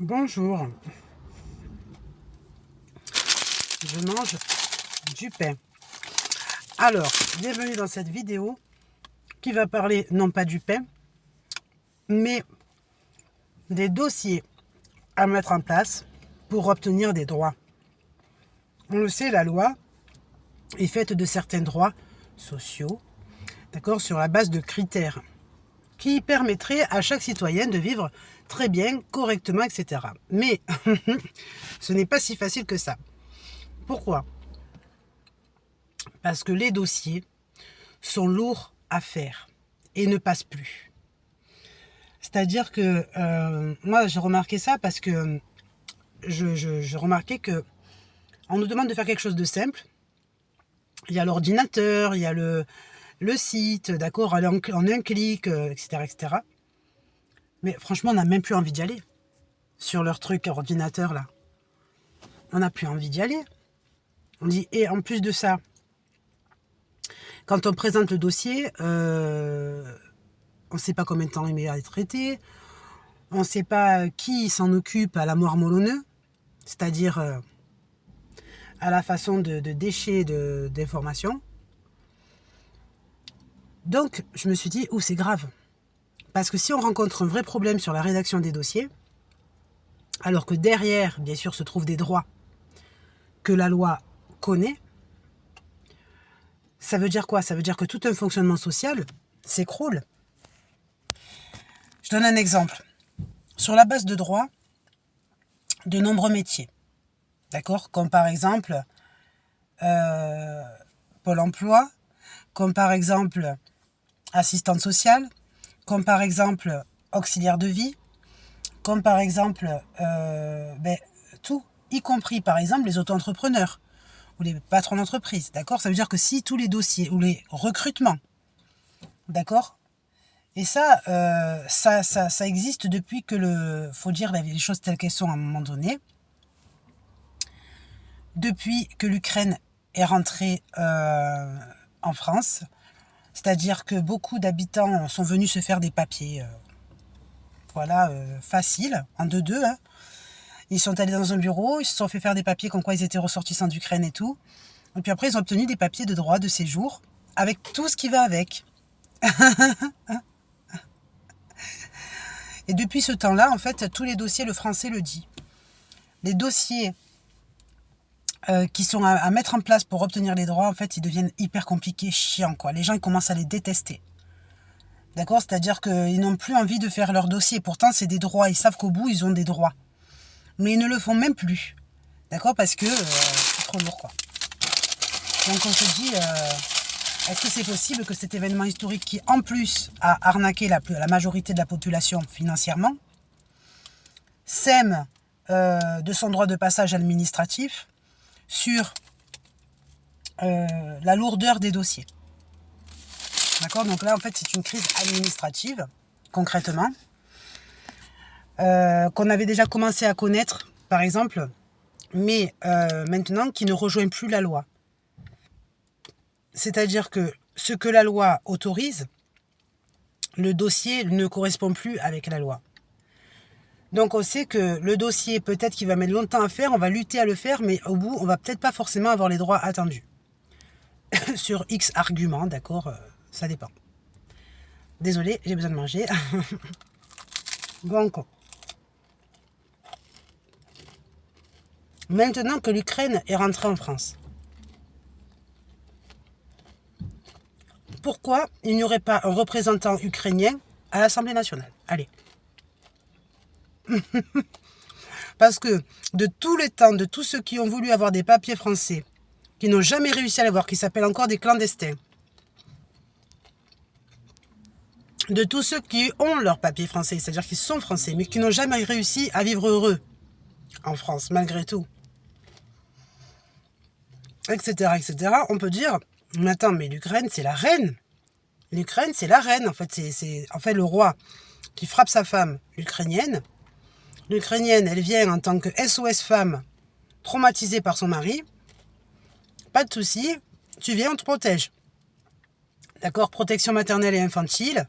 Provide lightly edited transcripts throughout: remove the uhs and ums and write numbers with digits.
Bonjour, je mange du pain. Alors, bienvenue dans cette vidéo qui va parler non pas du pain, mais des dossiers à mettre en place pour obtenir des droits. On le sait, la loi est faite de certains droits sociaux, d'accord, sur la base de critères qui permettraient à chaque citoyen de vivre très bien, correctement, etc. Mais ce n'est pas si facile que ça. Pourquoi ? Parce que les dossiers sont lourds à faire et ne passent plus. C'est-à-dire que moi j'ai remarqué ça parce que je remarquais que on nous demande de faire quelque chose de simple. Il y a l'ordinateur, il y a le site, d'accord, en un clic, etc., etc. Mais franchement, on n'a même plus envie d'y aller sur leur truc ordinateur là. On n'a plus envie d'y aller. On dit, et en plus de ça, quand on présente le dossier, on ne sait pas combien de temps il va être traité, on ne sait pas qui s'en occupe à la moelle-moellonneux, c'est-à-dire à la façon de déchets d'informations. Donc, je me suis dit, c'est grave. Parce que si on rencontre un vrai problème sur la rédaction des dossiers, alors que derrière, bien sûr, se trouvent des droits que la loi connaît, ça veut dire quoi ? Ça veut dire que tout un fonctionnement social s'écroule. Je donne un exemple. Sur la base de droits, de nombreux métiers, d'accord ? Comme par exemple Pôle emploi, comme par exemple assistante sociale, comme par exemple auxiliaire de vie, comme par exemple tout, y compris par exemple les auto-entrepreneurs ou les patrons d'entreprise, d'accord ? Ça veut dire que si tous les dossiers ou les recrutements, d'accord ? Et ça existe depuis que faut dire les choses telles qu'elles sont à un moment donné, depuis que l'Ukraine est rentrée en France, c'est-à-dire que beaucoup d'habitants sont venus se faire des papiers, faciles, en 2-2. Hein. Ils sont allés dans un bureau, ils se sont fait faire des papiers comme quoi ils étaient ressortissants d'Ukraine et tout. Et puis après, ils ont obtenu des papiers de droit de séjour, avec tout ce qui va avec. Et depuis ce temps-là, en fait, tous les dossiers, le français le dit. Les dossiers qui sont à mettre en place pour obtenir les droits, en fait, ils deviennent hyper compliqués, chiants, quoi. Les gens, ils commencent à les détester. D'accord ? C'est-à-dire qu'ils n'ont plus envie de faire leur dossier. Pourtant, c'est des droits. Ils savent qu'au bout, ils ont des droits. Mais ils ne le font même plus. D'accord ? Parce que c'est trop lourd, quoi. Donc, on se dit, est-ce que c'est possible que cet événement historique qui, en plus, a arnaqué la majorité de la population financièrement, sème de son droit de passage administratif sur la lourdeur des dossiers. D'accord ? Donc là, en fait, c'est une crise administrative, concrètement, qu'on avait déjà commencé à connaître, par exemple, mais maintenant qui ne rejoint plus la loi. C'est-à-dire que ce que la loi autorise, le dossier ne correspond plus avec la loi. Donc on sait que le dossier, peut-être qu'il va mettre longtemps à faire, on va lutter à le faire, mais au bout, on va peut-être pas forcément avoir les droits attendus. Sur X arguments, d'accord, ça dépend. Désolée, j'ai besoin de manger. Donc, maintenant que l'Ukraine est rentrée en France, pourquoi il n'y aurait pas un représentant ukrainien à l'Assemblée nationale ? Allez. Parce que de tous les temps, de tous ceux qui ont voulu avoir des papiers français, qui n'ont jamais réussi à l'avoir, qui s'appellent encore des clandestins, de tous ceux qui ont leur papier français, c'est-à-dire qui sont français, mais qui n'ont jamais réussi à vivre heureux en France, malgré tout, etc., etc., on peut dire, mais attends, mais l'Ukraine, c'est la reine. L'Ukraine, c'est la reine, en fait, c'est le roi qui frappe sa femme ukrainienne. L'Ukrainienne, elle vient en tant que SOS femme, traumatisée par son mari. Pas de souci, tu viens, on te protège. D'accord, protection maternelle et infantile,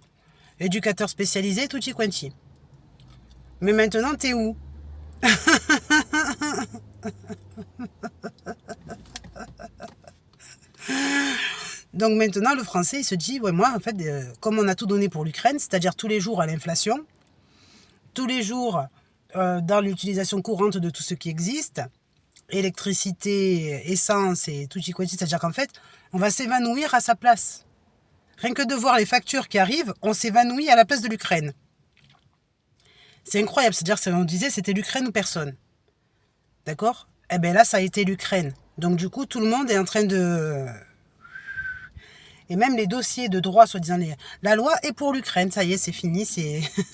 éducateur spécialisé, tutti quanti. Mais maintenant, t'es où ? Donc maintenant, le Français, il se dit, ouais, moi, en fait, comme on a tout donné pour l'Ukraine, c'est-à-dire tous les jours à l'inflation, tous les jours dans l'utilisation courante de tout ce qui existe, électricité, essence et tout y quanti, c'est-à-dire qu'en fait, on va s'évanouir à sa place. Rien que de voir les factures qui arrivent, on s'évanouit à la place de l'Ukraine. C'est incroyable, c'est-à-dire on disait c'était l'Ukraine ou personne. D'accord? Eh bien là, ça a été l'Ukraine. Donc du coup, tout le monde est en train de... Et même les dossiers de droit, soi-disant, la loi est pour l'Ukraine, ça y est, c'est fini.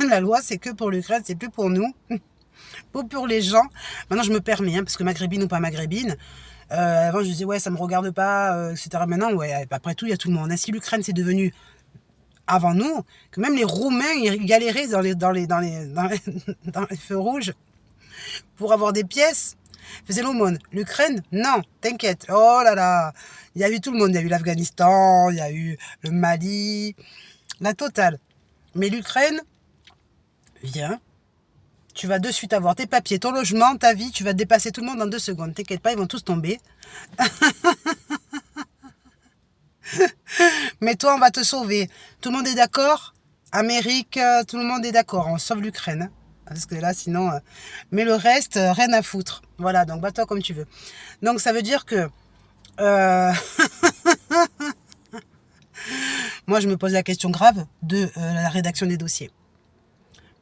La loi, c'est que pour l'Ukraine, c'est plus pour nous. Pas pour les gens. Maintenant, je me permets, parce que maghrébine ou pas maghrébine, avant, je disais, ouais, ça me regarde pas, etc. Maintenant, ouais, après tout, il y a tout le monde. Si l'Ukraine, c'est devenu avant nous, que même les Roumains, ils galéraient dans les feux rouges pour avoir des pièces, faisaient l'aumône. L'Ukraine, non, t'inquiète. Oh là là, il y a eu tout le monde. Il y a eu l'Afghanistan, il y a eu le Mali, la totale. Mais l'Ukraine, viens, tu vas de suite avoir tes papiers, ton logement, ta vie, tu vas dépasser tout le monde en 2 secondes. T'inquiète pas, ils vont tous tomber. Mais toi, on va te sauver. Tout le monde est d'accord? Amérique, tout le monde est d'accord. On sauve l'Ukraine. Parce que là, sinon... Mais le reste, rien à foutre. Voilà, donc bats-toi comme tu veux. Donc ça veut dire que... moi, je me pose la question grave de la rédaction des dossiers.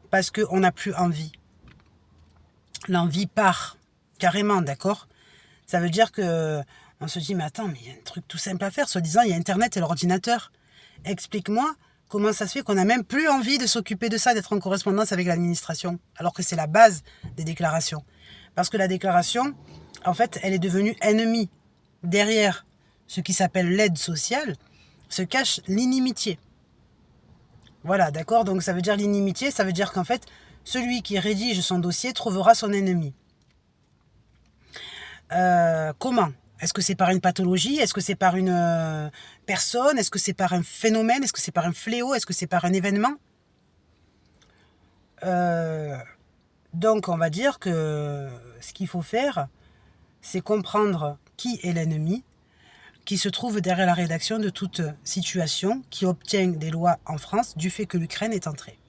Parce qu'on n'a plus envie. L'envie part. Carrément, d'accord? Ça veut dire que... On se dit, mais attends, mais il y a un truc tout simple à faire. Soi-disant, il y a Internet et l'ordinateur. Explique-moi comment ça se fait qu'on n'a même plus envie de s'occuper de ça, d'être en correspondance avec l'administration, alors que c'est la base des déclarations. Parce que la déclaration, en fait, elle est devenue ennemie. Derrière ce qui s'appelle l'aide sociale, se cache l'inimitié. Voilà, d'accord? Donc ça veut dire l'inimitié, ça veut dire qu'en fait, celui qui rédige son dossier trouvera son ennemi. Comment? Est-ce que c'est par une pathologie? Est-ce que c'est par une personne? Est-ce que c'est par un phénomène? Est-ce que c'est par un fléau? Est-ce que c'est par un événement? Donc on va dire que ce qu'il faut faire, c'est comprendre qui est l'ennemi, qui se trouve derrière la rédaction de toute situation qui obtient des lois en France du fait que l'Ukraine est entrée.